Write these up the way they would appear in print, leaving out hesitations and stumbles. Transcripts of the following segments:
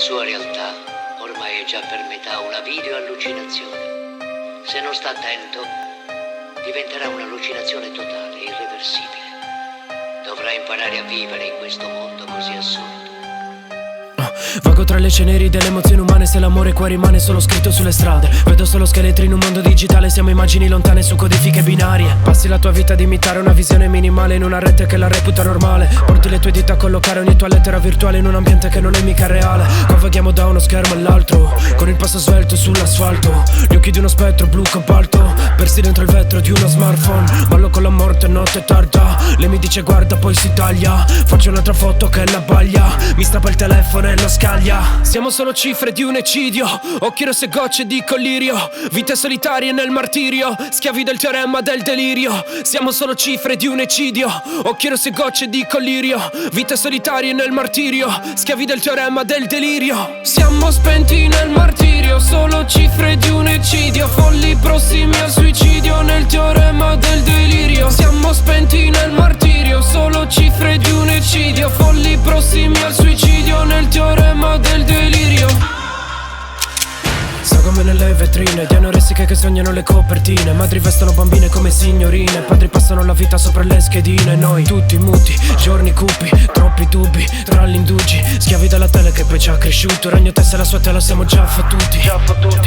sua realtà ormai è già per metà una videoallucinazione. Se non sta attento, diventerà un'allucinazione totale, irreversibile. Dovrà imparare a vivere in questo mondo così assurdo. Vago tra le ceneri delle emozioni umane, se l'amore qua rimane solo scritto sulle strade. Vedo solo scheletri in un mondo digitale, siamo immagini lontane su codifiche binarie. Passi la tua vita ad imitare una visione minimale in una rete che la reputa normale. Porti le tue dita a collocare ogni tua lettera virtuale in un ambiente che non è mica reale. Vaghiamo da uno schermo all'altro, con il passo svelto sull'asfalto. Gli occhi di uno spettro blu cobalto, persi dentro il vetro di uno smartphone. Ballo con la morte, notte tarda. Lei mi dice guarda poi si taglia. Faccio un'altra foto che è la baglia. Mi strappa il telefono e lo scaglia. Siamo solo cifre di un eccidio, occhi rosse gocce di collirio. Vite solitarie nel martirio, schiavi del teorema del delirio. Siamo solo cifre di un eccidio, occhi rosse gocce di collirio. Vite solitarie nel martirio, schiavi del teorema del delirio. Siamo spenti nel martirio, solo cifre di un eccidio. Folli prossimi al suicidio nel teorema del delirio. Siamo spenti nel martirio, solo cifre di un eccidio. Folli prossimi al suicidio nel teorema del delirio. Sagome nelle vetrine di anoressiche che sognano le copertine. Madri vestono bambine come signorine, padri passano la vita sopra le schedine. Noi tutti muti, giorni cupi, troppi dubbi tra gli indugi. Schiavi della tele che poi ci ha cresciuto. Ragno testa e la sua tela siamo già fottuti.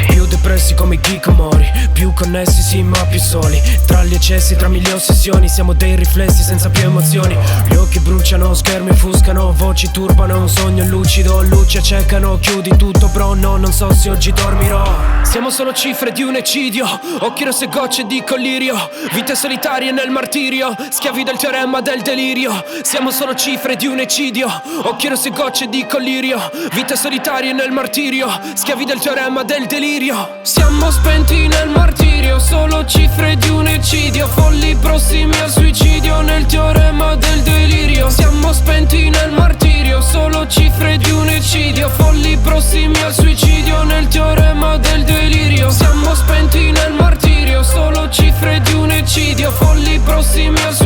Più depressi come i Kikomori, più connessi sì ma più soli. Tra gli eccessi, tra mille ossessioni, siamo dei riflessi senza più emozioni. Gli occhi bruciano, schermi offuscano, voci turbano, un sogno lucido, luci accecano. Chiudi tutto bro, no, non so se oggi dormirò. Siamo solo cifre di un eccidio, occhi rosse gocce di collirio. Vite solitarie nel martirio, schiavi del teorema del delirio. Siamo solo cifre di un eccidio, occhi rosse gocce di collirio. Vite solitarie nel martirio, schiavi del teorema del delirio. Siamo spenti nel martirio, solo cifre di un eccidio. Folli prossimi al suicidio nel teorema del delirio. Siamo spenti nel martirio, solo cifre di un eccidio. Folli prossimi al suicidio nel teorema del delirio. Siamo spenti nel martirio, solo cifre di un eccidio. Folli prossimi al suicidio